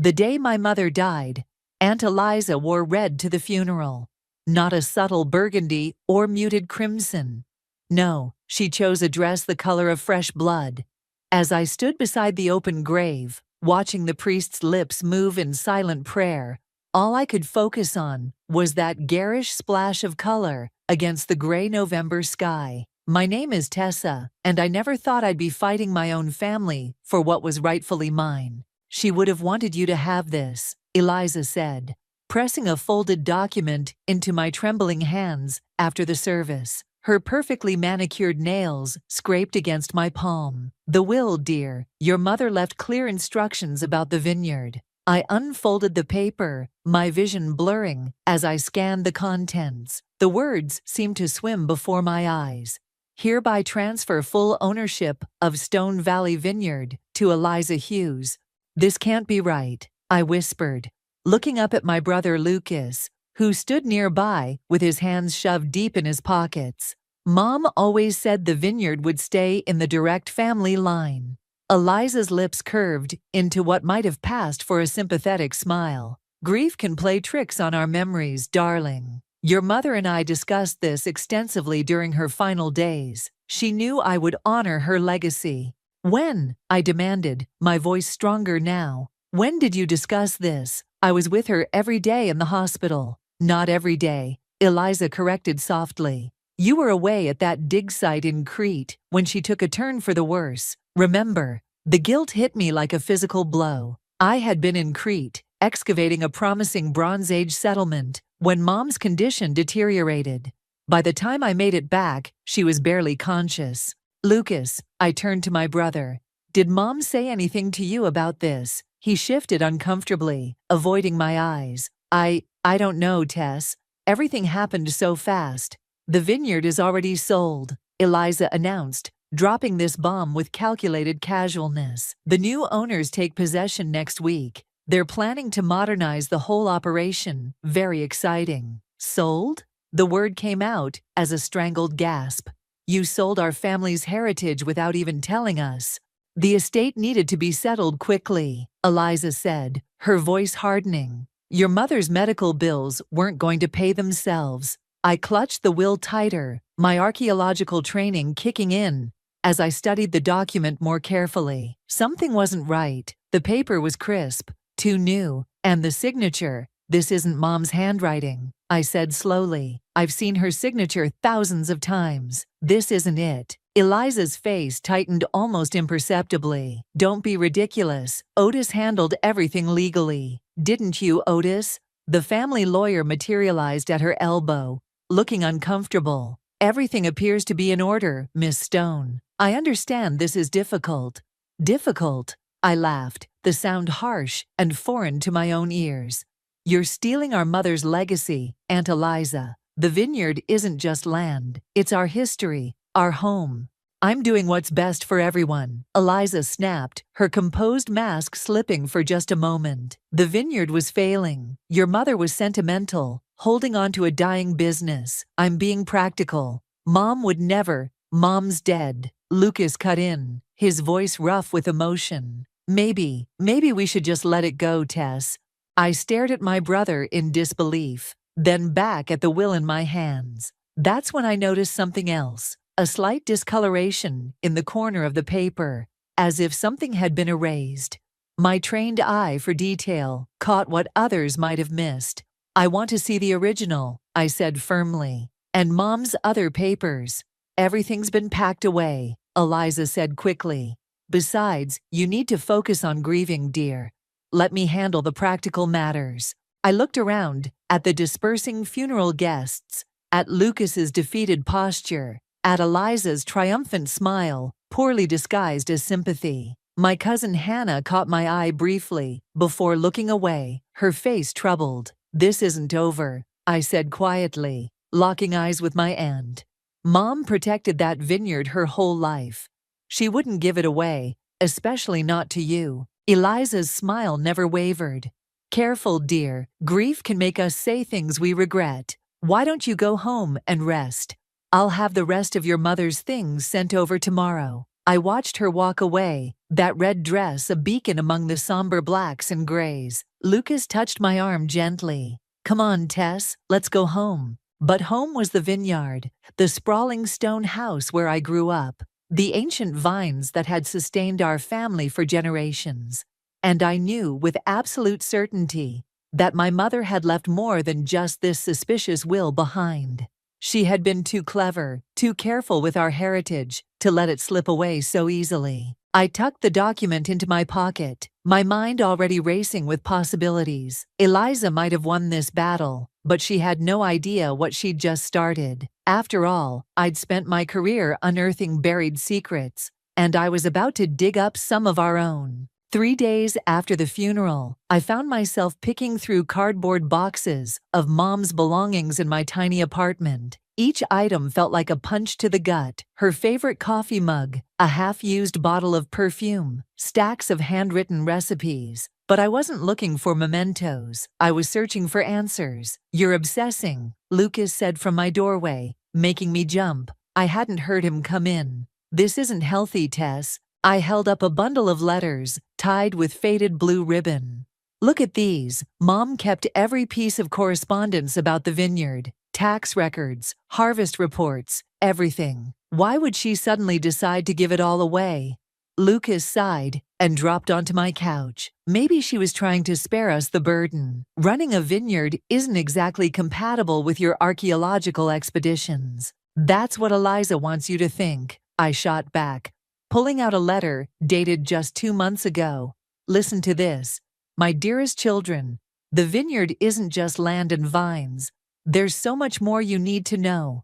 The day my mother died, Aunt Eliza wore red to the funeral. Not a subtle burgundy or muted crimson. No, she chose a dress the color of fresh blood. As I stood beside the open grave, watching the priest's lips move in silent prayer, all I could focus on was that garish splash of color against the gray November sky. My name is Tessa, and I never thought I'd be fighting my own family for what was rightfully mine. She would have wanted you to have this, Eliza said, pressing a folded document into my trembling hands after the service. Her perfectly manicured nails scraped against my palm. The will, dear. Your mother left clear instructions about the vineyard. I unfolded the paper, my vision blurring as I scanned the contents. The words seemed to swim before my eyes. Hereby transfer full ownership of Stone Valley Vineyard to Eliza Hughes. This can't be right, I whispered, looking up at my brother Lucas, who stood nearby with his hands shoved deep in his pockets. Mom always said the vineyard would stay in the direct family line. Eliza's lips curved into what might have passed for a sympathetic smile. Grief can play tricks on our memories, darling. Your mother and I discussed this extensively during her final days. She knew I would honor her legacy. When? I demanded, my voice stronger now. When did you discuss this? I was with her every day in the hospital. Not every day, Eliza corrected softly. You were away at that dig site in Crete when she took a turn for the worse. Remember, the guilt hit me like a physical blow. I had been in Crete, excavating a promising Bronze Age settlement, when Mom's condition deteriorated. By the time I made it back, she was barely conscious. Lucas, I turned to my brother. Did Mom say anything to you about this? He shifted uncomfortably, avoiding my eyes. I don't know, Tess. Everything happened so fast. The vineyard is already sold, Eliza announced, dropping this bomb with calculated casualness. The new owners take possession next week. They're planning to modernize the whole operation. Very exciting. Sold? The word came out as a strangled gasp. You sold our family's heritage without even telling us. The estate needed to be settled quickly, Eliza said, her voice hardening. Your mother's medical bills weren't going to pay themselves. I clutched the will tighter, my archaeological training kicking in as I studied the document more carefully. Something wasn't right. The paper was crisp, too new, and the signature, this isn't Mom's handwriting, I said slowly. I've seen her signature thousands of times. This isn't it. Eliza's face tightened almost imperceptibly. Don't be ridiculous. Otis handled everything legally. Didn't you, Otis? The family lawyer materialized at her elbow, looking uncomfortable. Everything appears to be in order, Miss Stone. I understand this is difficult. Difficult? I laughed, the sound harsh and foreign to my own ears. You're stealing our mother's legacy, Aunt Eliza. The vineyard isn't just land. It's our history, our home. I'm doing what's best for everyone, Eliza snapped, her composed mask slipping for just a moment. The vineyard was failing. Your mother was sentimental, holding on to a dying business. I'm being practical. Mom would never. Mom's dead. Lucas cut in, his voice rough with emotion. Maybe we should just let it go, Tess. I stared at my brother in disbelief, then back at the will in my hands. That's when I noticed something else. A slight discoloration in the corner of the paper, as if something had been erased. My trained eye for detail caught what others might have missed. I want to see the original, I said firmly. And Mom's other papers. Everything's been packed away, Eliza said quickly. Besides, you need to focus on grieving, dear. Let me handle the practical matters. I looked around at the dispersing funeral guests, at Lucas's defeated posture, at Eliza's triumphant smile, poorly disguised as sympathy. My cousin Hannah caught my eye briefly, before looking away, her face troubled. This isn't over, I said quietly, locking eyes with my aunt. Mom protected that vineyard her whole life. She wouldn't give it away, especially not to you. Eliza's smile never wavered. Careful, dear. Grief can make us say things we regret. Why don't you go home and rest? I'll have the rest of your mother's things sent over tomorrow. I watched her walk away, That red dress a beacon among the somber blacks and grays. Lucas touched my arm gently. "Come on, Tess, let's go home." But home was the vineyard, the sprawling stone house where I grew up, the ancient vines that had sustained our family for generations. And I knew with absolute certainty that my mother had left more than just this suspicious will behind. She had been too clever, too careful with our heritage, to let it slip away so easily. I tucked the document into my pocket, my mind already racing with possibilities. Eliza might have won this battle, but she had no idea what she'd just started. After all, I'd spent my career unearthing buried secrets, and I was about to dig up some of our own. 3 days after the funeral, I found myself picking through cardboard boxes of Mom's belongings in my tiny apartment. Each item felt like a punch to the gut. Her favorite coffee mug, a half-used bottle of perfume, stacks of handwritten recipes. But I wasn't looking for mementos. I was searching for answers. "You're obsessing," Lucas said from my doorway, making me jump. I hadn't heard him come in. "This isn't healthy, Tess." I held up a bundle of letters, tied with faded blue ribbon. "Look at these." Mom kept every piece of correspondence about the vineyard. Tax records, harvest reports, everything. Why would she suddenly decide to give it all away? Lucas sighed and dropped onto my couch. Maybe she was trying to spare us the burden. Running a vineyard isn't exactly compatible with your archaeological expeditions. "That's what Eliza wants you to think," I shot back, pulling out a letter dated just 2 months ago. "Listen to this. My dearest children, the vineyard isn't just land and vines. There's so much more you need to know."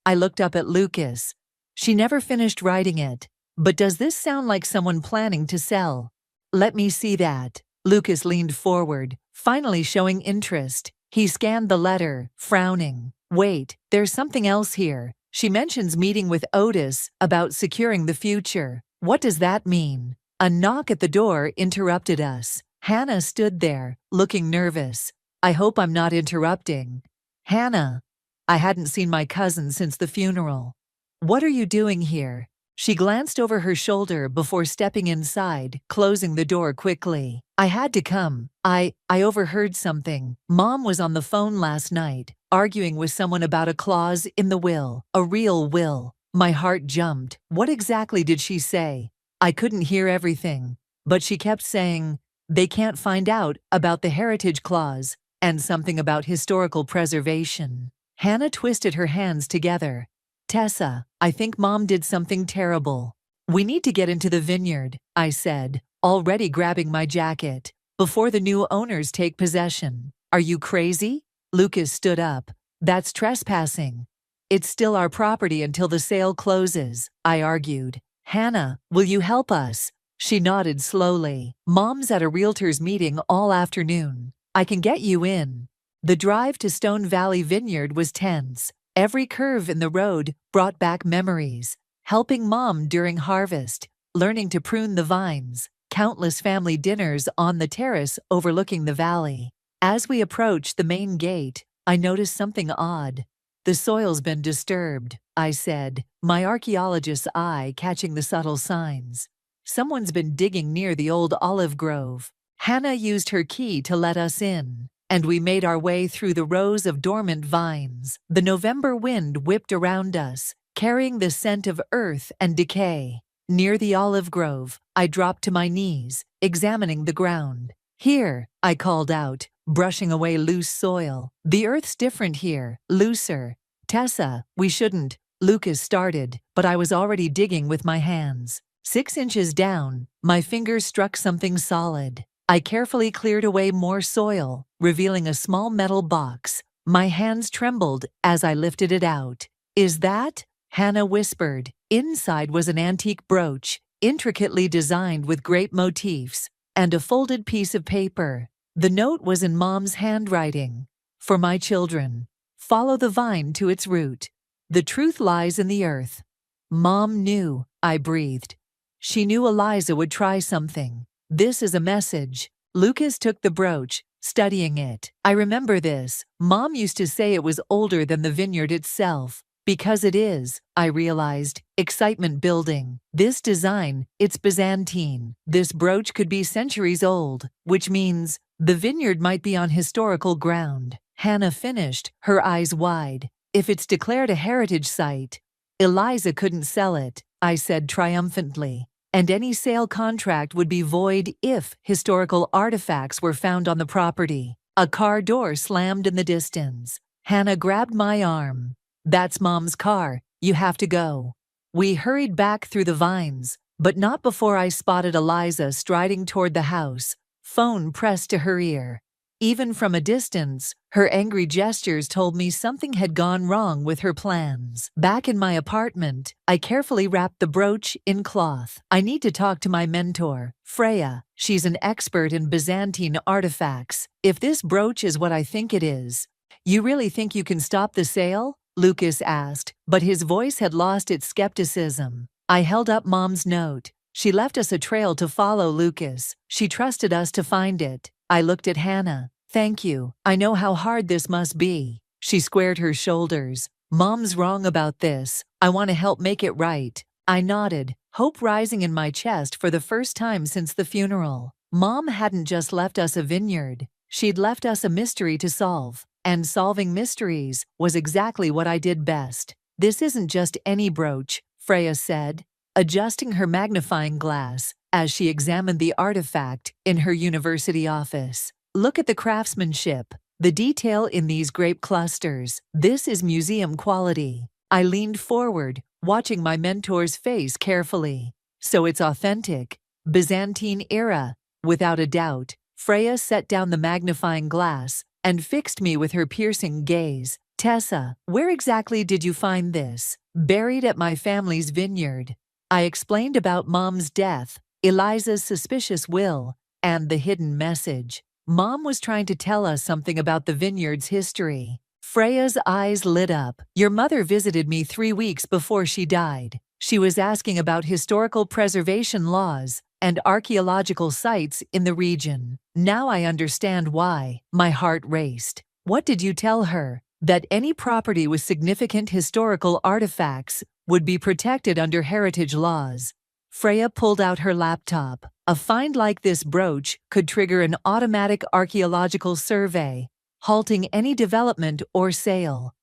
I looked up at Lucas. She never finished writing it. "But does this sound like someone planning to sell?" "Let me see that." Lucas leaned forward, finally showing interest. He scanned the letter, frowning. "Wait, there's something else here. She mentions meeting with Otis about securing the future. What does that mean?" A knock at the door interrupted us. Hannah stood there, looking nervous. "I hope I'm not interrupting." "Hannah." I hadn't seen my cousin since the funeral. "What are you doing here?" She glanced over her shoulder before stepping inside, closing the door quickly. "I had to come. I overheard something. Mom was on the phone last night, arguing with someone about a clause in the will, a real will." My heart jumped. What exactly did she say? I couldn't hear everything, but she kept saying, "They can't find out about the heritage clause," and something about historical preservation. Hannah twisted her hands together. "Tessa, I think Mom did something terrible. We need to get into the vineyard," I said, already grabbing my jacket, "before the new owners take possession." "Are you crazy?" Lucas stood up. "That's trespassing." "It's still our property until the sale closes," I argued. "Hannah, will you help us?" She nodded slowly. "Mom's at a realtors meeting all afternoon. I can get you in." The drive to Stone Valley Vineyard was tense. Every curve in the road brought back memories. Helping Mom during harvest, learning to prune the vines, countless family dinners on the terrace overlooking the valley. As we approached the main gate, I noticed something odd. "The soil's been disturbed," I said, my archaeologist's eye catching the subtle signs. "Someone's been digging near the old olive grove." Hannah used her key to let us in, and we made our way through the rows of dormant vines. The November wind whipped around us, carrying the scent of earth and decay. Near the olive grove, I dropped to my knees, examining the ground. "Here," I called out, brushing away loose soil. "The earth's different here, looser." "Tessa, we shouldn't," Lucas started, but I was already digging with my hands. 6 inches down, my fingers struck something solid. I carefully cleared away more soil, revealing a small metal box. My hands trembled as I lifted it out. "Is that?" Hannah whispered. Inside was an antique brooch, intricately designed with grape motifs, and a folded piece of paper. The note was in Mom's handwriting. "For my children. Follow the vine to its root. The truth lies in the earth." Mom knew, I breathed. She knew Eliza would try something. "This is a message." Lucas took the brooch, studying it. "I remember this. Mom used to say it was older than the vineyard itself, Because it is, I realized, excitement building. This design, it's Byzantine. This brooch could be centuries old, which means the vineyard might be on historical ground. Hannah finished, her eyes wide. If it's declared a heritage site, Eliza couldn't sell it, I said triumphantly. And any sale contract would be void if historical artifacts were found on the property. A car door slammed in the distance. Hannah grabbed my arm. That's Mom's car. You have to go. We hurried back through the vines, but not before I spotted Eliza striding toward the house, phone pressed to her ear. Even from a distance, her angry gestures told me something had gone wrong with her plans. Back in my apartment, I carefully wrapped the brooch in cloth. I need to talk to my mentor, Freya. She's an expert in Byzantine artifacts. If this brooch is what I think it is, you really think you can stop the sale? Lucas asked, but his voice had lost its skepticism. I held up Mom's note. She left us a trail to follow, Lucas. She trusted us to find it. I looked at Hannah. Thank you. I know how hard this must be. She squared her shoulders. Mom's wrong about this. I want to help make it right. I nodded, hope rising in my chest for the first time since the funeral. Mom hadn't just left us a vineyard. She'd left us a mystery to solve. And solving mysteries was exactly what I did best. This isn't just any brooch, Freya said, adjusting her magnifying glass as she examined the artifact in her university office. Look at the craftsmanship, the detail in these grape clusters. This is museum quality. I leaned forward, watching my mentor's face carefully. So it's authentic, Byzantine era, without a doubt. Freya set down the magnifying glass and fixed me with her piercing gaze. Tessa, where exactly did you find this? Buried at my family's vineyard. I explained about Mom's death, Eliza's suspicious will, and the hidden message. Mom was trying to tell us something about the vineyard's history. Freya's eyes lit up. Your mother visited me 3 weeks before she died. She was asking about historical preservation laws and archaeological sites in the region. Now I understand why. My heart raced. What did you tell her? That any property with significant historical artifacts would be protected under heritage laws. Freya pulled out her laptop. A find like this brooch could trigger an automatic archaeological survey, halting any development or sale.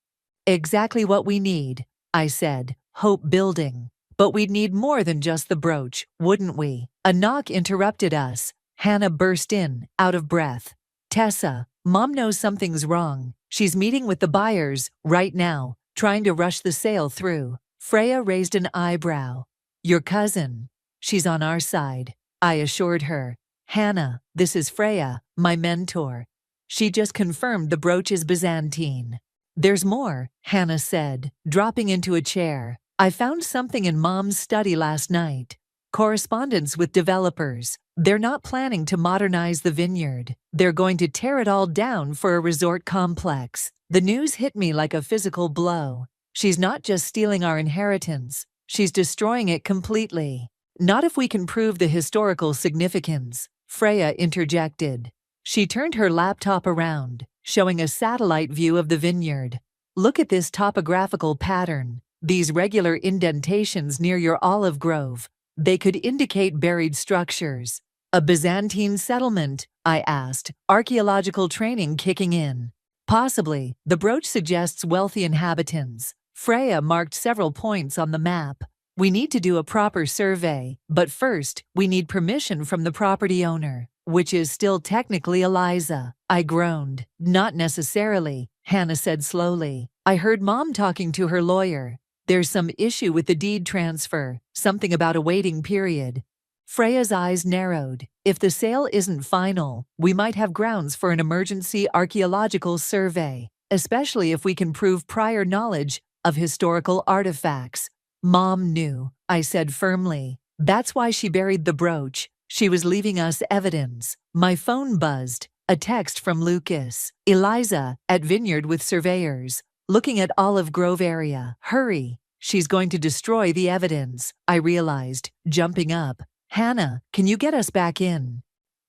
Exactly what we need, I said, hope building. But we'd need more than just the brooch, wouldn't we? A knock interrupted us. Hannah burst in, out of breath. Tessa, Mom knows something's wrong. She's meeting with the buyers right now, trying to rush the sale through. Freya raised an eyebrow. Your cousin. She's on our side, I assured her. Hannah, this is Freya, my mentor. She just confirmed the brooch is Byzantine. There's more, Hannah said, dropping into a chair. I found something in Mom's study last night. Correspondence with developers. They're not planning to modernize the vineyard. They're going to tear it all down for a resort complex. The news hit me like a physical blow. She's not just stealing our inheritance. She's destroying it completely. Not if we can prove the historical significance, Freya interjected. She turned her laptop around, showing a satellite view of the vineyard. Look at this topographical pattern. These regular indentations near your olive grove. They could indicate buried structures. A Byzantine settlement, I asked, archaeological training kicking in. Possibly, the brooch suggests wealthy inhabitants. Freya marked several points on the map. We need to do a proper survey, but first, we need permission from the property owner, which is still technically Eliza. I groaned. Not necessarily, Hannah said slowly. I heard Mom talking to her lawyer. There's some issue with the deed transfer, something about a waiting period. Freya's eyes narrowed. If the sale isn't final, we might have grounds for an emergency archaeological survey, especially if we can prove prior knowledge of historical artifacts. Mom knew, I said firmly. That's why she buried the brooch. She was leaving us evidence. My phone buzzed. A text from Lucas. Eliza, at vineyard with surveyors. Looking at Olive Grove area. Hurry. She's going to destroy the evidence, I realized, jumping up. Hannah, can you get us back in?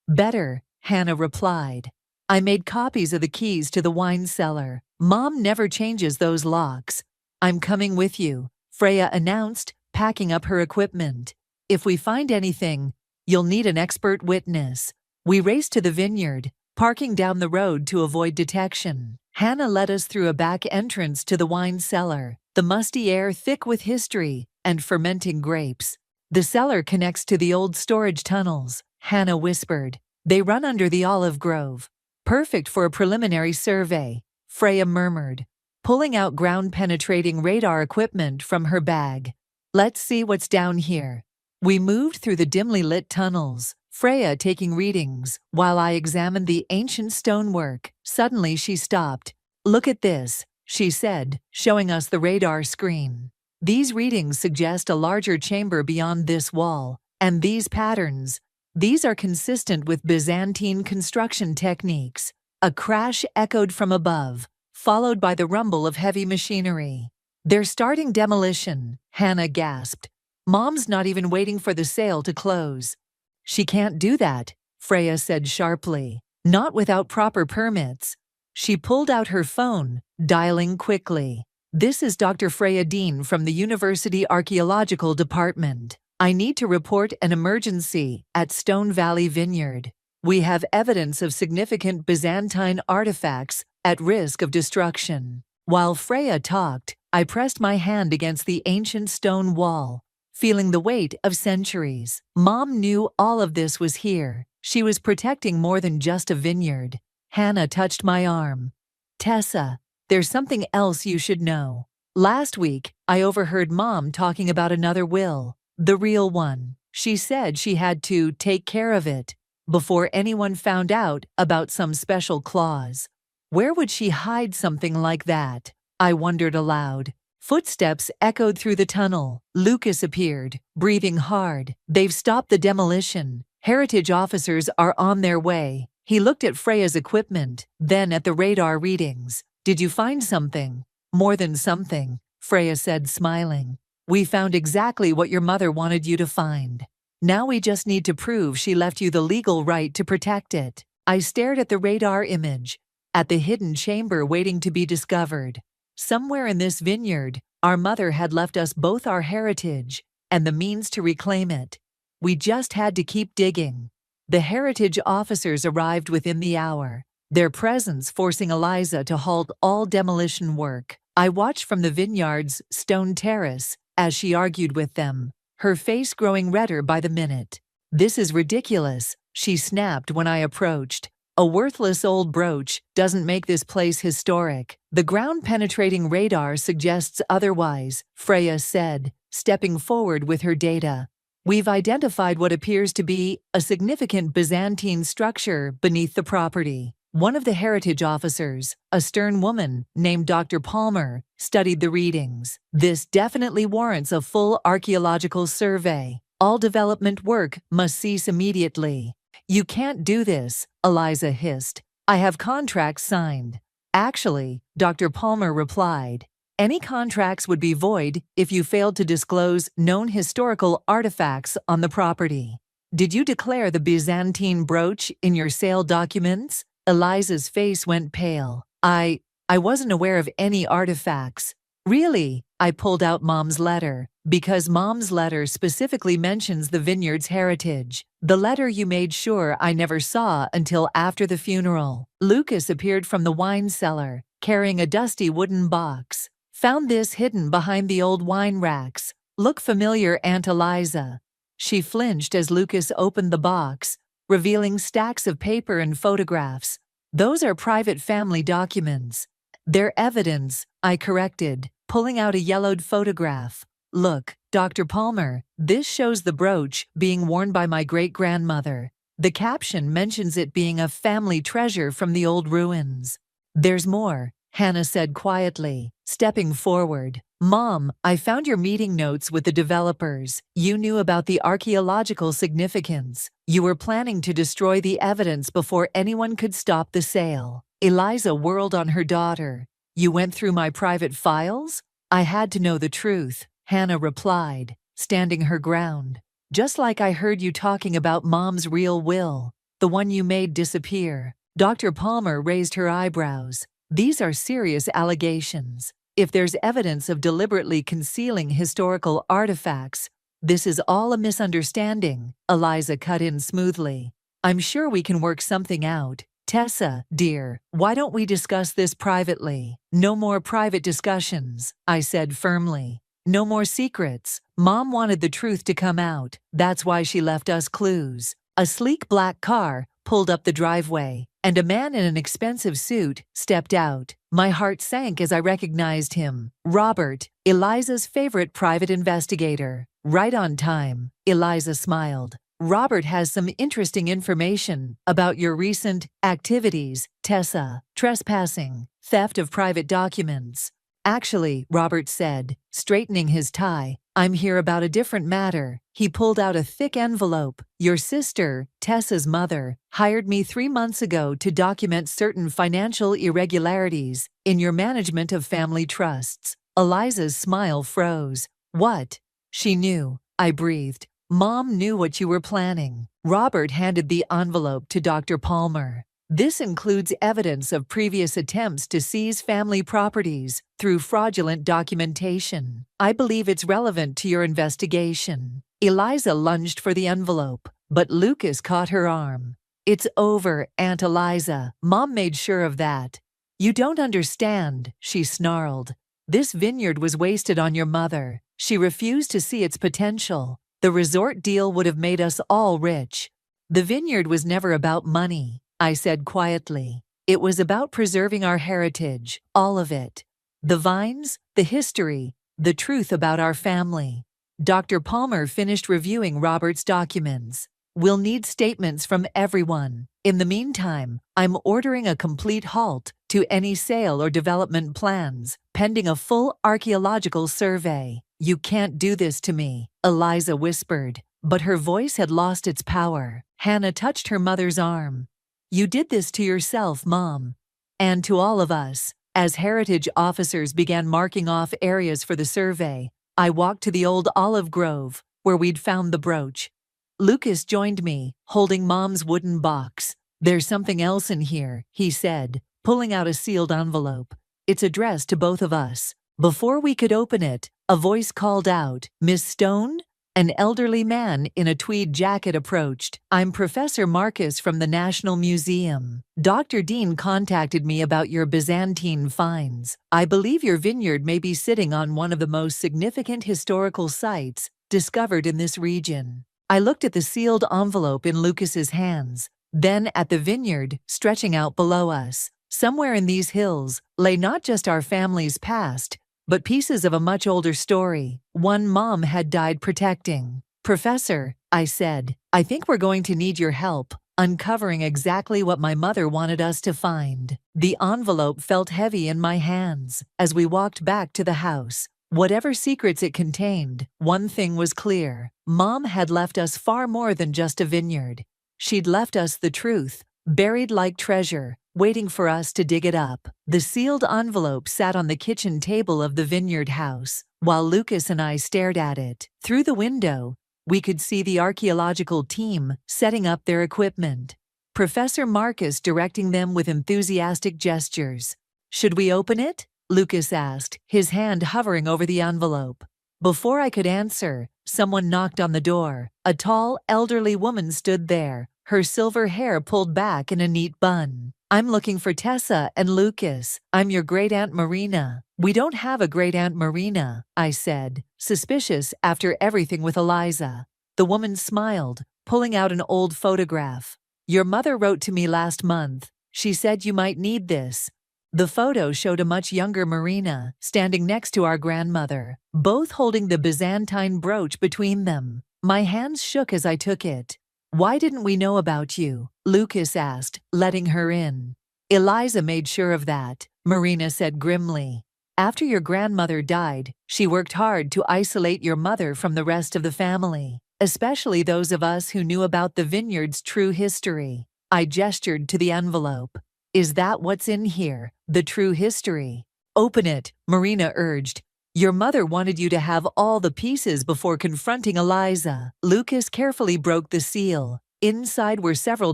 Better, Hannah replied. I made copies of the keys to the wine cellar. Mom never changes those locks. I'm coming with you, Freya announced, packing up her equipment. If we find anything, you'll need an expert witness. We raced to the vineyard, parking down the road to avoid detection. Hannah led us through a back entrance to the wine cellar, the musty air thick with history and fermenting grapes. The cellar connects to the old storage tunnels, Hannah whispered. They run under the olive grove. Perfect for a preliminary survey, Freya murmured, pulling out ground-penetrating radar equipment from her bag. Let's see what's down here. We moved through the dimly lit tunnels, Freya taking readings, while I examined the ancient stonework. Suddenly she stopped. Look at this, she said, showing us the radar screen. These readings suggest a larger chamber beyond this wall, and these patterns, these are consistent with Byzantine construction techniques. A crash echoed from above, followed by the rumble of heavy machinery. They're starting demolition, Hannah gasped. Mom's not even waiting for the sale to close. She can't do that, Freya said sharply. Not without proper permits. She pulled out her phone, dialing quickly. This is Dr. Freya Dean from the University Archaeological Department. I need to report an emergency at Stone Valley Vineyard. We have evidence of significant Byzantine artifacts at risk of destruction. While Freya talked, I pressed my hand against the ancient stone wall, feeling the weight of centuries. Mom knew all of this was here. She was protecting more than just a vineyard. Hannah touched my arm. Tessa, there's something else you should know. Last week, I overheard Mom talking about another will. The real one. She said she had to take care of it before anyone found out about some special clause. Where would she hide something like that? I wondered aloud. Footsteps echoed through the tunnel. Lucas appeared, breathing hard. They've stopped the demolition. Heritage officers are on their way. He looked at Freya's equipment, then at the radar readings. Did you find something? More than something, Freya said, smiling. We found exactly what your mother wanted you to find. Now we just need to prove she left you the legal right to protect it. I stared at the radar image, at the hidden chamber waiting to be discovered. Somewhere in this vineyard, our mother had left us both our heritage and the means to reclaim it. We just had to keep digging. The heritage officers arrived within the hour, their presence forcing Eliza to halt all demolition work. I watched from the vineyard's stone terrace as she argued with them, her face growing redder by the minute. This is ridiculous, she snapped when I approached. A worthless old brooch doesn't make this place historic. The ground-penetrating radar suggests otherwise, Freya said, stepping forward with her data. We've identified what appears to be a significant Byzantine structure beneath the property. One of the heritage officers, a stern woman named Dr. Palmer, studied the readings. This definitely warrants a full archaeological survey. All development work must cease immediately. You can't do this, Eliza hissed. I have contracts signed. Actually, Dr. Palmer replied, any contracts would be void if you failed to disclose known historical artifacts on the property. Did you declare the Byzantine brooch in your sale documents? Eliza's face went pale. I wasn't aware of any artifacts. Really? I pulled out Mom's letter, because Mom's letter specifically mentions the vineyard's heritage. The letter you made sure I never saw until after the funeral. Lucas appeared from the wine cellar, carrying a dusty wooden box. Found this hidden behind the old wine racks. Look familiar, Aunt Eliza. She flinched as Lucas opened the box, revealing stacks of paper and photographs. Those are private family documents. They're evidence, I corrected, pulling out a yellowed photograph. Look, Dr. Palmer, this shows the brooch being worn by my great-grandmother. The caption mentions it being a family treasure from the old ruins. There's more, Hannah said quietly, stepping forward. Mom, I found your meeting notes with the developers. You knew about the archaeological significance. You were planning to destroy the evidence before anyone could stop the sale. Eliza whirled on her daughter. You went through my private files? I had to know the truth, Hannah replied, standing her ground. Just like I heard you talking about Mom's real will, the one you made disappear. Dr. Palmer raised her eyebrows. These are serious allegations. If there's evidence of deliberately concealing historical artifacts, this is all a misunderstanding, Eliza cut in smoothly. I'm sure we can work something out. Tessa, dear, why don't we discuss this privately? No more private discussions, I said firmly. No more secrets. Mom wanted the truth to come out. That's why she left us clues. A sleek black car pulled up the driveway, and a man in an expensive suit stepped out. My heart sank as I recognized him. Robert, Eliza's favorite private investigator. Right on time, Eliza smiled. Robert has some interesting information about your recent activities, Tessa. Trespassing, theft of private documents. Actually, Robert said, straightening his tie, I'm here about a different matter. He pulled out a thick envelope. Your sister, Tessa's mother, hired me 3 months ago to document certain financial irregularities in your management of family trusts. Eliza's smile froze. What? She knew, I breathed. Mom knew what you were planning. Robert handed the envelope to Dr. Palmer. This includes evidence of previous attempts to seize family properties through fraudulent documentation. I believe it's relevant to your investigation. Eliza lunged for the envelope, but Lucas caught her arm. It's over, Aunt Eliza. Mom made sure of that. You don't understand, she snarled. This vineyard was wasted on your mother. She refused to see its potential. The resort deal would have made us all rich. The vineyard was never about money, I said quietly. It was about preserving our heritage, all of it. The vines, the history, the truth about our family. Dr. Palmer finished reviewing Robert's documents. We'll need statements from everyone. In the meantime, I'm ordering a complete halt to any sale or development plans, pending a full archaeological survey. You can't do this to me, Eliza whispered, but her voice had lost its power. Hannah touched her mother's arm. You did this to yourself, Mom. And to all of us. As heritage officers began marking off areas for the survey, I walked to the old olive grove, where we'd found the brooch. Lucas joined me, holding Mom's wooden box. There's something else in here, he said, pulling out a sealed envelope. It's addressed to both of us. Before we could open it, a voice called out, Miss Stone? An elderly man in a tweed jacket approached. I'm Professor Marcus from the National Museum. Dr. Dean contacted me about your Byzantine finds. I believe your vineyard may be sitting on one of the most significant historical sites discovered in this region. I looked at the sealed envelope in Lucas's hands, then at the vineyard stretching out below us. Somewhere in these hills lay not just our family's past, but pieces of a much older story, one Mom had died protecting. Professor, I said, I think we're going to need your help uncovering exactly what my mother wanted us to find. The envelope felt heavy in my hands as we walked back to the house. Whatever secrets it contained, one thing was clear. Mom had left us far more than just a vineyard. She'd left us the truth, buried like treasure, waiting for us to dig it up. The sealed envelope sat on the kitchen table of the vineyard house, while Lucas and I stared at it. Through the window, we could see the archaeological team setting up their equipment. Professor Marcus directing them with enthusiastic gestures. Should we open it? Lucas asked, his hand hovering over the envelope. Before I could answer, someone knocked on the door. A tall, elderly woman stood there, her silver hair pulled back in a neat bun. I'm looking for Tessa and Lucas. I'm your great-aunt Marina. We don't have a great-aunt Marina, I said, suspicious after everything with Eliza. The woman smiled, pulling out an old photograph. Your mother wrote to me last month. She said you might need this. The photo showed a much younger Marina standing next to our grandmother, both holding the Byzantine brooch between them. My hands shook as I took it. Why didn't we know about you? Lucas asked, letting her in. Eliza made sure of that, Marina said grimly. After your grandmother died, she worked hard to isolate your mother from the rest of the family, especially those of us who knew about the vineyard's true history. I gestured to the envelope. Is that what's in here? The true history? Open it, Marina urged. Your mother wanted you to have all the pieces before confronting Eliza. Lucas carefully broke the seal. Inside were several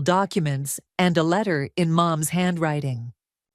documents and a letter in Mom's handwriting.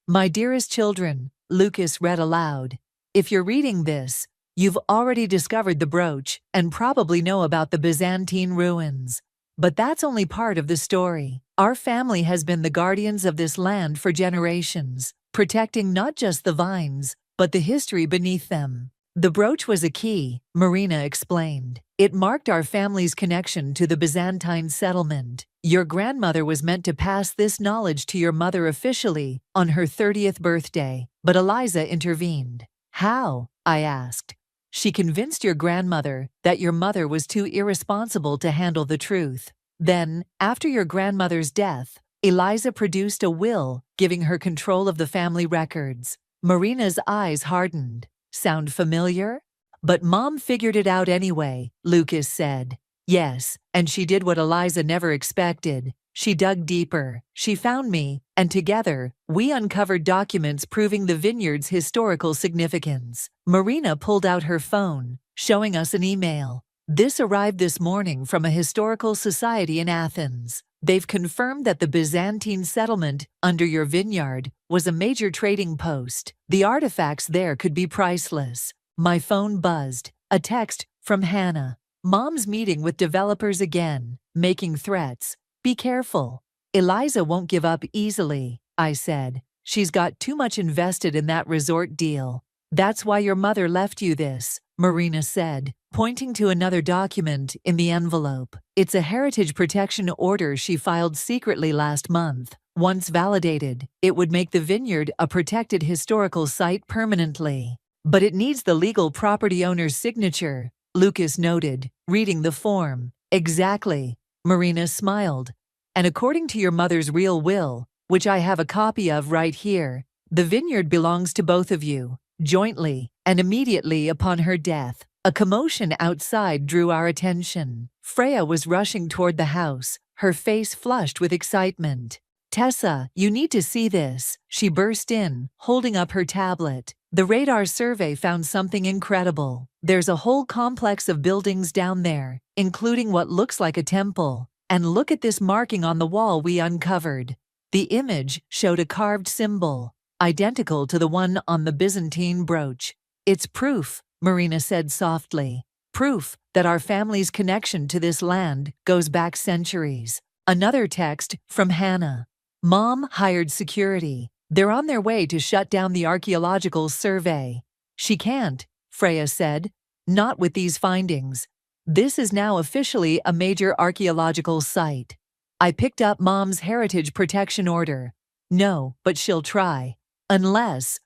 My dearest children, Lucas read aloud. If you're reading this, you've already discovered the brooch and probably know about the Byzantine ruins. But that's only part of the story. Our family has been the guardians of this land for generations, protecting not just the vines, but the history beneath them. The brooch was a key, Marina explained. It marked our family's connection to the Byzantine settlement. Your grandmother was meant to pass this knowledge to your mother officially on her 30th birthday, but Eliza intervened. How? I asked. She convinced your grandmother that your mother was too irresponsible to handle the truth. Then, after your grandmother's death, Eliza produced a will, giving her control of the family records. Marina's eyes hardened. Sound familiar? But Mom figured it out anyway, Lucas said. Yes, and she did what Eliza never expected. She dug deeper. She found me, and together, we uncovered documents proving the vineyard's historical significance. Marina pulled out her phone, showing us an email. This arrived this morning from a historical society in Athens. They've confirmed that the Byzantine settlement under your vineyard was a major trading post. The artifacts there could be priceless. My phone buzzed. A text from Hannah. Mom's meeting with developers again, making threats. Be careful. Eliza won't give up easily, I said. She's got too much invested in that resort deal. That's why your mother left you this, Marina said, pointing to another document in the envelope. It's a heritage protection order she filed secretly last month. Once validated, it would make the vineyard a protected historical site permanently. But it needs the legal property owner's signature, Lucas noted, reading the form. Exactly, Marina smiled. And according to your mother's real will, which I have a copy of right here, the vineyard belongs to both of you, jointly, and immediately upon her death. A commotion outside drew our attention. Freya was rushing toward the house, her face flushed with excitement. Tessa, you need to see this, she burst in, holding up her tablet. The radar survey found something incredible. There's a whole complex of buildings down there, including what looks like a temple. And look at this marking on the wall we uncovered. The image showed a carved symbol, identical to the one on the Byzantine brooch. It's proof, Marina said softly. Proof that our family's connection to this land goes back centuries. Another text from Hannah. Mom hired security. They're on their way to shut down the archaeological survey. She can't, Freya said. Not with these findings. This is now officially a major archaeological site. I picked up Mom's heritage protection order. No, but she'll try. Unless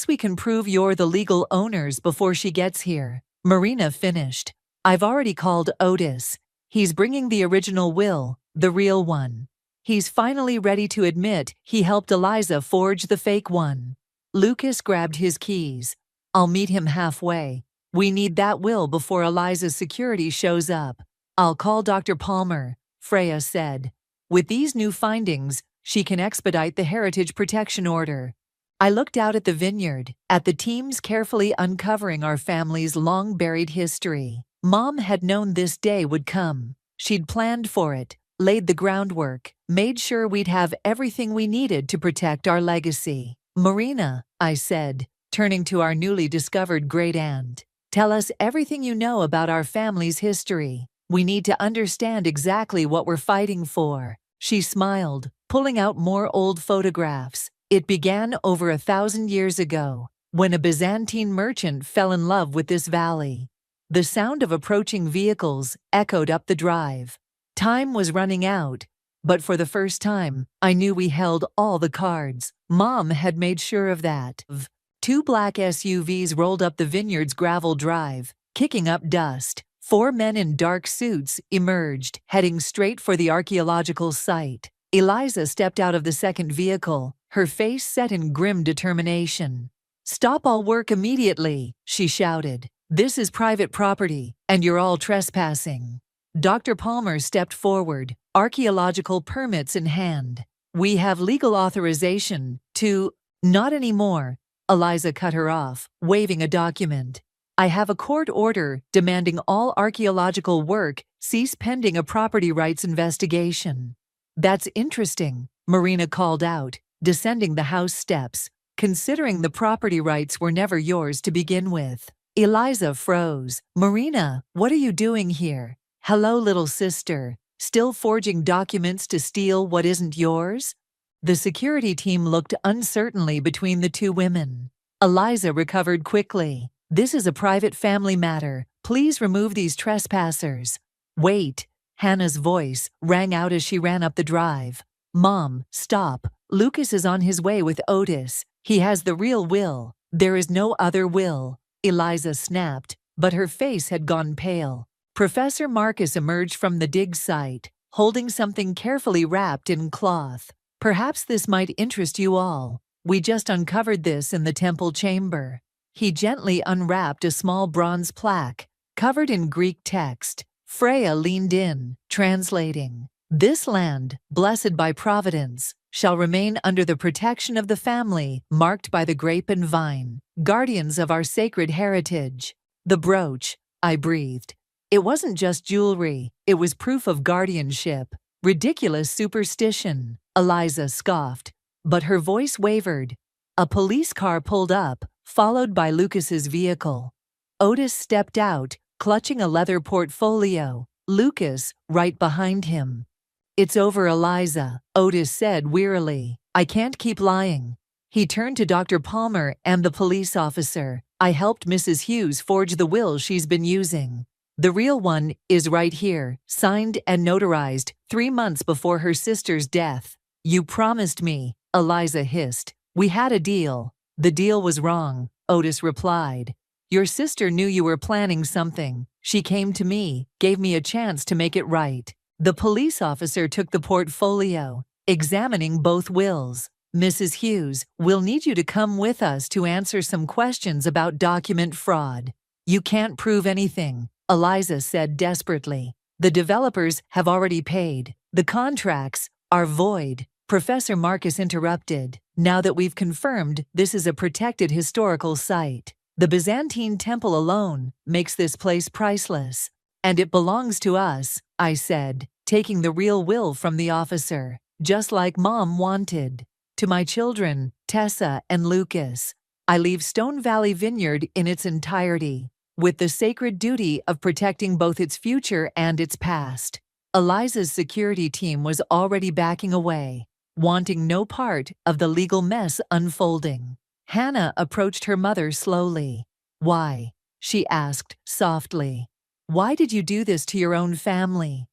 we can prove you're the legal owners before she gets here. Marina finished. I've already called Otis. He's bringing the original will, the real one. He's finally ready to admit he helped Eliza forge the fake one. Lucas grabbed his keys. I'll meet him halfway. We need that will before Eliza's security shows up. I'll call Dr. Palmer, Freya said. With these new findings, she can expedite the heritage protection order. I looked out at the vineyard, at the teams carefully uncovering our family's long-buried history. Mom had known this day would come. She'd planned for it, laid the groundwork, made sure we'd have everything we needed to protect our legacy. Marina, I said, turning to our newly discovered great-aunt. Tell us everything you know about our family's history. We need to understand exactly what we're fighting for. She smiled, pulling out more old photographs. It began over 1,000 years ago, when a Byzantine merchant fell in love with this valley. The sound of approaching vehicles echoed up the drive. Time was running out, but for the first time, I knew we held all the cards. Mom had made sure of that. 2 black SUVs rolled up the vineyard's gravel drive, kicking up dust. 4 men in dark suits emerged, heading straight for the archaeological site. Eliza stepped out of the second vehicle, her face set in grim determination. Stop all work immediately, she shouted. This is private property, and you're all trespassing. Dr. Palmer stepped forward, archaeological permits in hand. We have legal authorization to— Not anymore, Eliza cut her off, waving a document. I have a court order demanding all archaeological work cease pending a property rights investigation. That's interesting, Marina called out, descending the house steps. considering the property rights were never yours to begin with. Eliza froze. Marina, what are you doing here? Hello, little sister. Still forging documents to steal what isn't yours? The security team looked uncertainly between the two women. Eliza recovered quickly. This is a private family matter. Please remove these trespassers. Wait. Hannah's voice rang out as she ran up the drive. Mom, stop. Lucas is on his way with Otis. He has the real will. There is no other will. Eliza snapped, but her face had gone pale. Professor Marcus emerged from the dig site, holding something carefully wrapped in cloth. Perhaps this might interest you all. We just uncovered this in the temple chamber. He gently unwrapped a small bronze plaque, covered in Greek text. Freya leaned in, translating. This land, blessed by Providence, shall remain under the protection of the family marked by the grape and vine, guardians of our sacred heritage. The brooch, I breathed. It wasn't just jewelry, it was proof of guardianship. Ridiculous superstition, Eliza scoffed, but her voice wavered. A police car pulled up, followed by Lucas's vehicle. Otis stepped out, clutching a leather portfolio, Lucas right behind him. It's over, Eliza, Otis said wearily. I can't keep lying. He turned to Dr. Palmer and the police officer. I helped Mrs. Hughes forge the will she's been using. The real one is right here, signed and notarized 3 months before her sister's death. You promised me, Eliza hissed. We had a deal. The deal was wrong, Otis replied. Your sister knew you were planning something. She came to me, gave me a chance to make it right. The police officer took the portfolio, examining both wills. Mrs. Hughes, we'll need you to come with us to answer some questions about document fraud. You can't prove anything, Eliza said desperately. The developers have already paid. The contracts are void. Professor Marcus interrupted. Now that we've confirmed this is a protected historical site, the Byzantine temple alone makes this place priceless. And it belongs to us, I said, taking the real will from the officer, just like Mom wanted. To my children, Tessa and Lucas, I leave Stone Valley Vineyard in its entirety, with the sacred duty of protecting both its future and its past. Eliza's security team was already backing away, wanting no part of the legal mess unfolding. Hannah approached her mother slowly. Why? She asked softly. Why did you do this to your own family?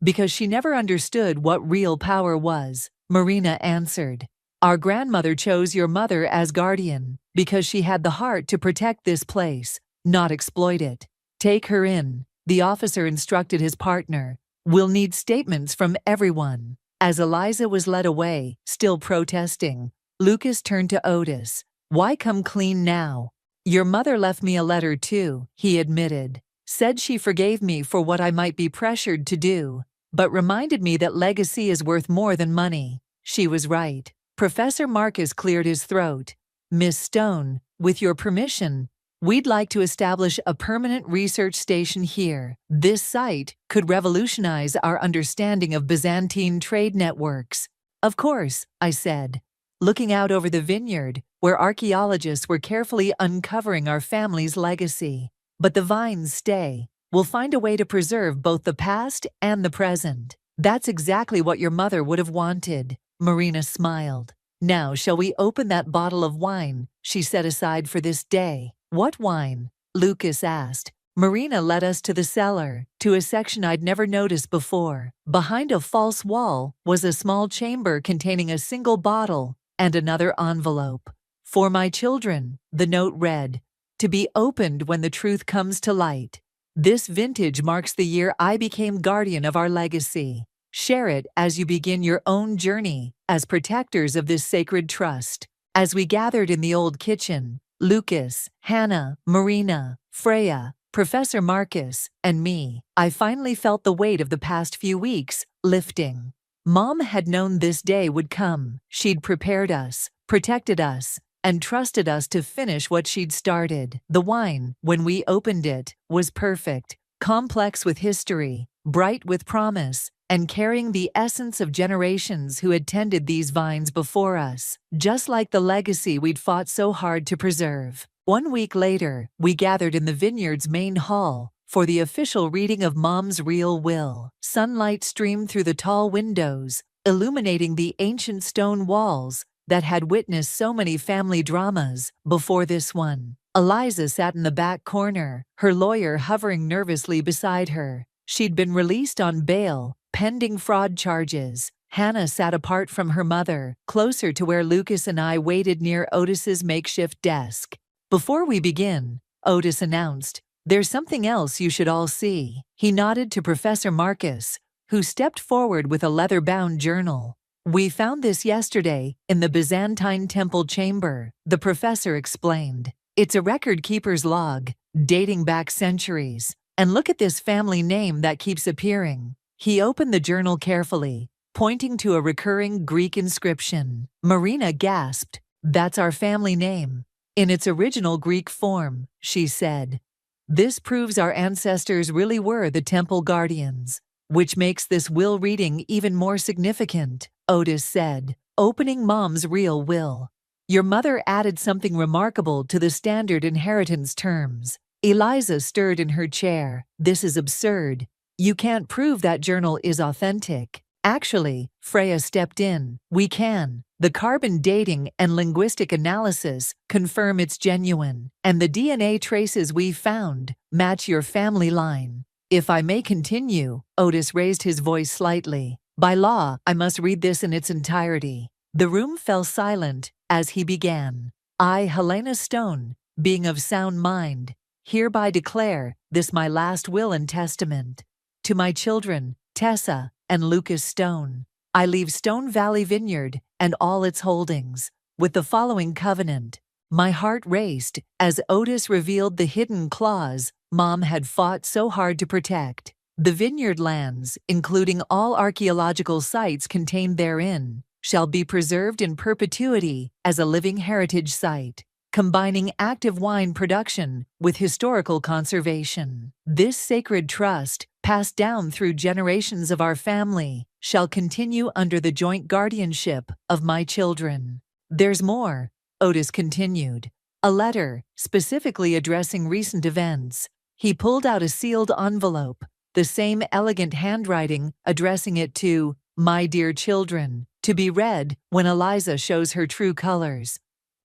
Because she never understood what real power was, Marina answered. Our grandmother chose your mother as guardian because she had the heart to protect this place, not exploit it. Take her in, the officer instructed his partner. We'll need statements from everyone. As Eliza was led away, still protesting, Lucas turned to Otis. Why come clean now? Your mother left me a letter too, he admitted. Said she forgave me for what I might be pressured to do, but reminded me that legacy is worth more than money. She was right. Professor Marcus cleared his throat. Miss Stone, with your permission, we'd like to establish a permanent research station here. This site could revolutionize our understanding of Byzantine trade networks. Of course, I said, looking out over the vineyard, where archaeologists were carefully uncovering our family's legacy. But the vines stay. We'll find a way to preserve both the past and the present. That's exactly what your mother would have wanted. Marina smiled. Now shall we open that bottle of wine she set aside for this day? What wine? Lucas asked. Marina led us to the cellar, to a section I'd never noticed before. Behind a false wall was a small chamber containing a single bottle and another envelope. For my children, the note read, to be opened when the truth comes to light. This vintage marks the year I became guardian of our legacy. Share it as you begin your own journey as protectors of this sacred trust. As we gathered in the old kitchen, Lucas, Hannah, Marina, Freya, Professor Marcus, and me, I finally felt the weight of the past few weeks lifting. Mom had known this day would come. She'd prepared us, protected us, and trusted us to finish what she'd started. The wine, when we opened it, was perfect, complex with history, bright with promise, and carrying the essence of generations who had tended these vines before us, just like the legacy we'd fought so hard to preserve. 1 week later, we gathered in the vineyard's main hall for the official reading of Mom's real will. Sunlight streamed through the tall windows, illuminating the ancient stone walls that had witnessed so many family dramas before this one. Eliza sat in the back corner, her lawyer hovering nervously beside her. She'd been released on bail, pending fraud charges. Hannah sat apart from her mother, closer to where Lucas and I waited near Otis's makeshift desk. "Before we begin," Otis announced, "there's something else you should all see." He nodded to Professor Marcus, who stepped forward with a leather-bound journal. "We found this yesterday in the Byzantine temple chamber," the professor explained. "It's a record-keeper's log, dating back centuries. And look at this family name that keeps appearing." He opened the journal carefully, pointing to a recurring Greek inscription. Marina gasped. "That's our family name, in its original Greek form," she said. "This proves our ancestors really were the temple guardians, which makes this will reading even more significant," Otis said, opening Mom's real will. "Your mother added something remarkable to the standard inheritance terms." Eliza stirred in her chair. "This is absurd. You can't prove that journal is authentic." "Actually," Freya stepped in, "we can. The carbon dating and linguistic analysis confirm it's genuine, and the DNA traces we found match your family line." "If I may continue," Otis raised his voice slightly. "By law, I must read this in its entirety." The room fell silent as he began. "I, Helena Stone, being of sound mind, hereby declare this my last will and testament. To my children, Tessa and Lucas Stone, I leave Stone Valley Vineyard and all its holdings, with the following covenant." My heart raced as Otis revealed the hidden clause Mom had fought so hard to protect. "The vineyard lands, including all archaeological sites contained therein, shall be preserved in perpetuity as a living heritage site, combining active wine production with historical conservation. This sacred trust, passed down through generations of our family, shall continue under the joint guardianship of my children." "There's more," Otis continued. "A letter, specifically addressing recent events." He pulled out a sealed envelope, the same elegant handwriting addressing it to "My dear children," to be read when Eliza shows her true colors.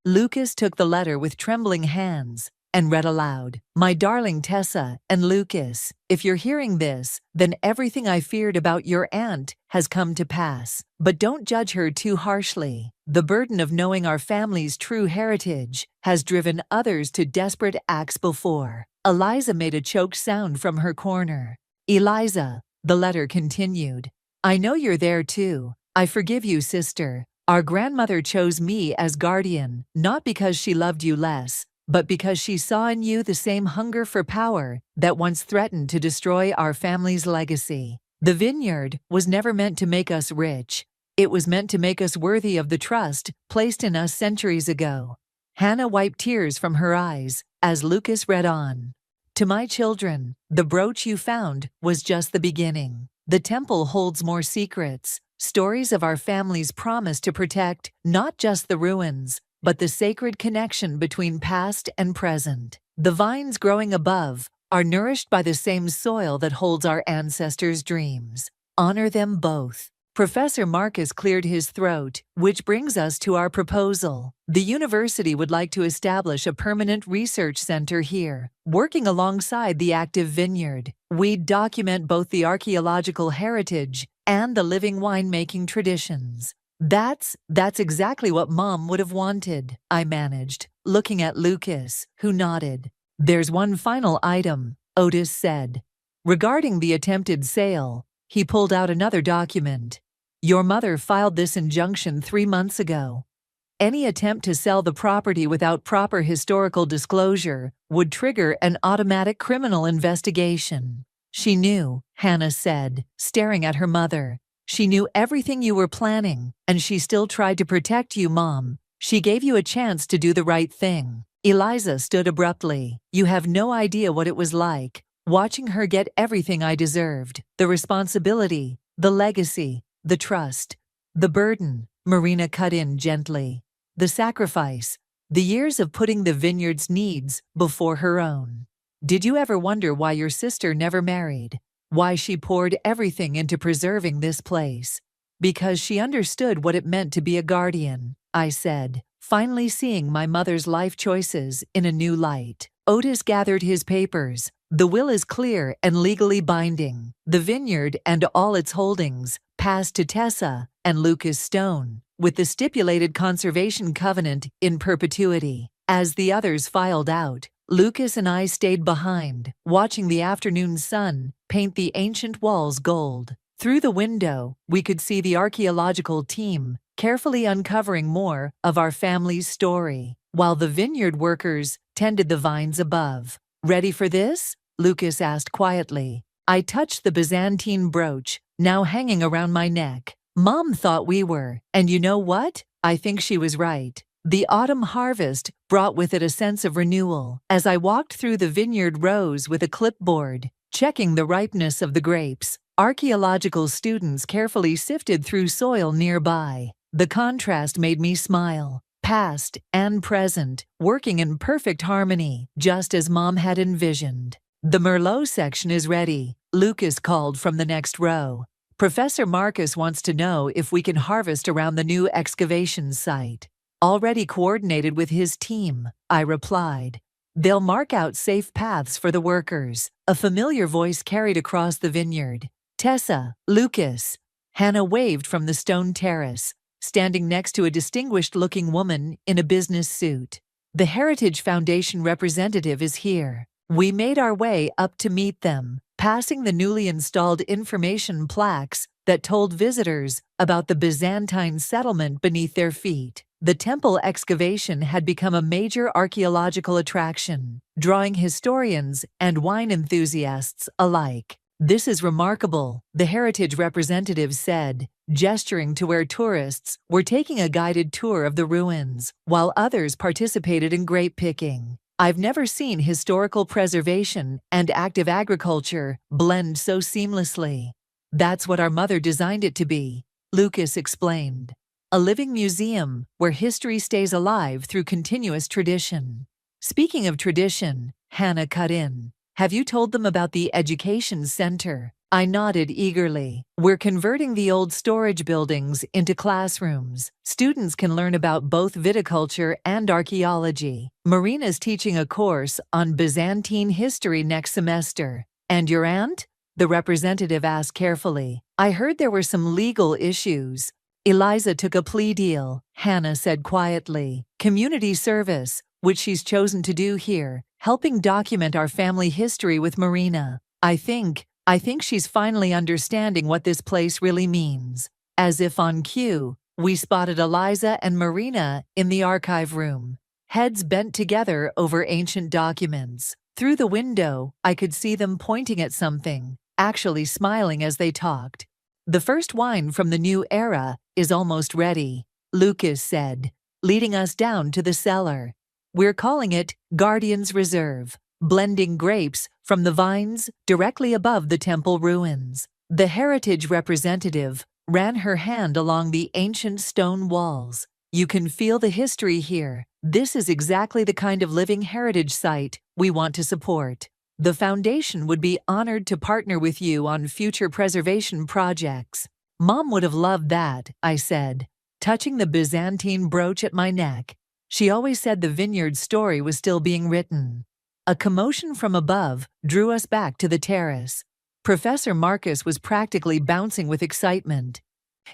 Lucas took the letter with trembling hands and read aloud. "My darling Tessa and Lucas, if you're hearing this, then everything I feared about your aunt has come to pass. But don't judge her too harshly. The burden of knowing our family's true heritage has driven others to desperate acts before." Eliza made a choked sound from her corner. "Eliza," the letter continued, "I know you're there too. I forgive you, sister. Our grandmother chose me as guardian, not because she loved you less, but because she saw in you the same hunger for power that once threatened to destroy our family's legacy. The vineyard was never meant to make us rich. It was meant to make us worthy of the trust placed in us centuries ago." Hannah wiped tears from her eyes as Lucas read on. "To my children, the brooch you found was just the beginning. The temple holds more secrets, stories of our family's promise to protect not just the ruins, but the sacred connection between past and present. The vines growing above are nourished by the same soil that holds our ancestors' dreams. Honor them both." Professor Marcus cleared his throat, "Which brings us to our proposal. The university would like to establish a permanent research center here, working alongside the active vineyard. We'd document both the archaeological heritage and the living winemaking traditions." That's exactly what Mom would have wanted," I managed, looking at Lucas, who nodded. "There's one final item," Otis said. "Regarding the attempted sale," he pulled out another document. "Your mother filed this injunction 3 months ago. Any attempt to sell the property without proper historical disclosure would trigger an automatic criminal investigation." "She knew," Hannah said, staring at her mother. "She knew everything you were planning, and she still tried to protect you, Mom. She gave you a chance to do the right thing." Eliza stood abruptly. "You have no idea what it was like, watching her get everything I deserved. The responsibility, The legacy, the trust, the burden, Marina cut in gently. The sacrifice, the years of putting the vineyard's needs before her own. Did you ever wonder why your sister never married? Why she poured everything into preserving this place? Because she understood what it meant to be a guardian, I said, finally seeing my mother's life choices in a new light. Otis gathered his papers. The will is clear and legally binding. The vineyard and all its holdings passed to Tessa and Lucas Stone, with the stipulated conservation covenant in perpetuity. As the others filed out, Lucas and I stayed behind, watching the afternoon sun paint the ancient walls gold. Through the window, we could see the archaeological team carefully uncovering more of our family's story, while the vineyard workers tended the vines above. Ready for this? Lucas asked quietly. I touched the Byzantine brooch, now hanging around my neck. Mom thought we were, and you know what? I think she was right. The autumn harvest brought with it a sense of renewal. As I walked through the vineyard rows with a clipboard, checking the ripeness of the grapes, archaeological students carefully sifted through soil nearby. The contrast made me smile. Past and present, working in perfect harmony, just as Mom had envisioned. The Merlot section is ready, Lucas called from the next row. Professor Marcus wants to know if we can harvest around the new excavation site. Already coordinated with his team, I replied. They'll mark out safe paths for the workers. A familiar voice carried across the vineyard. Tessa, Lucas. Hannah waved from the stone terrace, standing next to a distinguished-looking woman in a business suit. The Heritage Foundation representative is here. We made our way up to meet them, passing the newly installed information plaques that told visitors about the Byzantine settlement beneath their feet. The temple excavation had become a major archaeological attraction, drawing historians and wine enthusiasts alike. This is remarkable, the heritage representative said, gesturing to where tourists were taking a guided tour of the ruins, while others participated in grape picking. I've never seen historical preservation and active agriculture blend so seamlessly. That's what our mother designed it to be, Lucas explained. A living museum where history stays alive through continuous tradition. Speaking of tradition, Hannah cut in. Have you told them about the education center? I nodded eagerly. We're converting the old storage buildings into classrooms. Students can learn about both viticulture and archaeology. Marina's teaching a course on Byzantine history next semester. And your aunt? The representative asked carefully. I heard there were some legal issues. Eliza took a plea deal, Hannah said quietly. Community service, which she's chosen to do here, helping document our family history with Marina. I think she's finally understanding what this place really means. As if on cue, we spotted Eliza and Marina in the archive room, heads bent together over ancient documents. Through the window, I could see them pointing at something, actually smiling as they talked. The first wine from the new era is almost ready, Lucas said, leading us down to the cellar. We're calling it Guardian's Reserve, blending grapes from the vines directly above the temple ruins. The heritage representative ran her hand along the ancient stone walls. You can feel the history here. This is exactly the kind of living heritage site we want to support. The foundation would be honored to partner with you on future preservation projects. Mom would have loved that, I said, touching the Byzantine brooch at my neck. She always said the vineyard story was still being written. A commotion from above drew us back to the terrace. Professor Marcus was practically bouncing with excitement.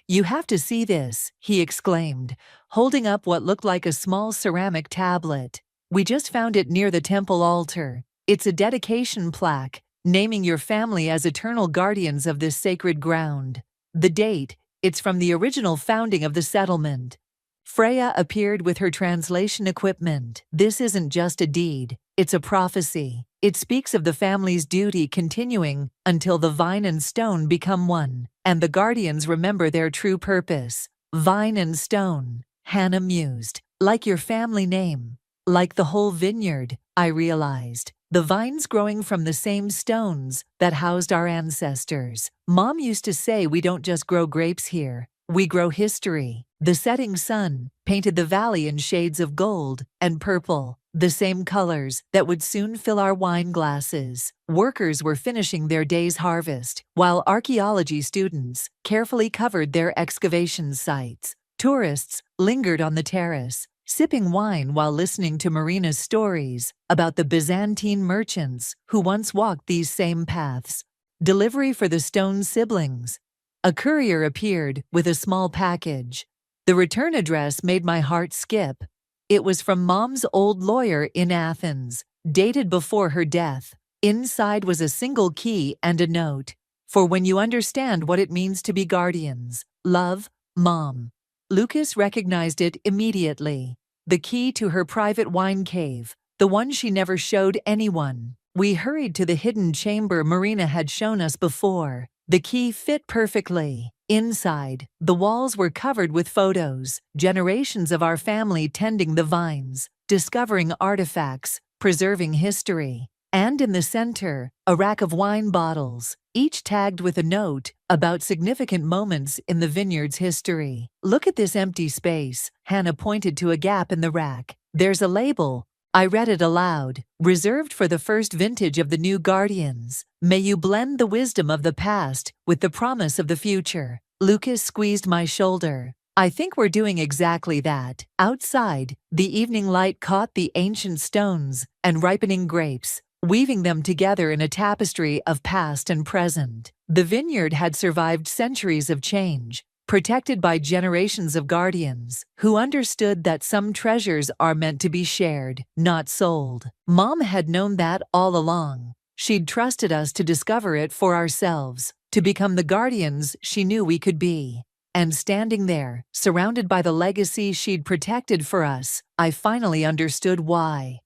You have to see this, he exclaimed, holding up what looked like a small ceramic tablet. We just found it near the temple altar. It's a dedication plaque, naming your family as eternal guardians of this sacred ground. The date, it's from the original founding of the settlement. Freya appeared with her translation equipment. This isn't just a deed, it's a prophecy. It speaks of the family's duty continuing until the vine and stone become one, and the guardians remember their true purpose. Vine and stone, Hannah mused. Like your family name. Like the whole vineyard, I realized. The vines growing from the same stones that housed our ancestors. Mom used to say we don't just grow grapes here, we grow history. The setting sun painted the valley in shades of gold and purple, the same colors that would soon fill our wine glasses. Workers were finishing their day's harvest, while archaeology students carefully covered their excavation sites. Tourists lingered on the terrace, sipping wine while listening to Marina's stories about the Byzantine merchants who once walked these same paths. Delivery for the Stone siblings. A courier appeared with a small package. The return address made my heart skip. It was from Mom's old lawyer in Athens, dated before her death. Inside was a single key and a note. For when you understand what it means to be guardians. Love, Mom. Lucas recognized it immediately. The key to her private wine cave, the one she never showed anyone. We hurried to the hidden chamber Marina had shown us before. The key fit perfectly. Inside, the walls were covered with photos, generations of our family tending the vines, discovering artifacts, preserving history. And in the center, a rack of wine bottles, each tagged with a note about significant moments in the vineyard's history. Look at this empty space. Hannah pointed to a gap in the rack. There's a label. I read it aloud. Reserved for the first vintage of the new guardians. May you blend the wisdom of the past with the promise of the future. Lucas squeezed my shoulder. I think we're doing exactly that. Outside, the evening light caught the ancient stones and ripening grapes, weaving them together in a tapestry of past and present. The vineyard had survived centuries of change, protected by generations of guardians who understood that some treasures are meant to be shared, not sold. Mom had known that all along. She'd trusted us to discover it for ourselves, to become the guardians she knew we could be. And standing there, surrounded by the legacy she'd protected for us, I finally understood why.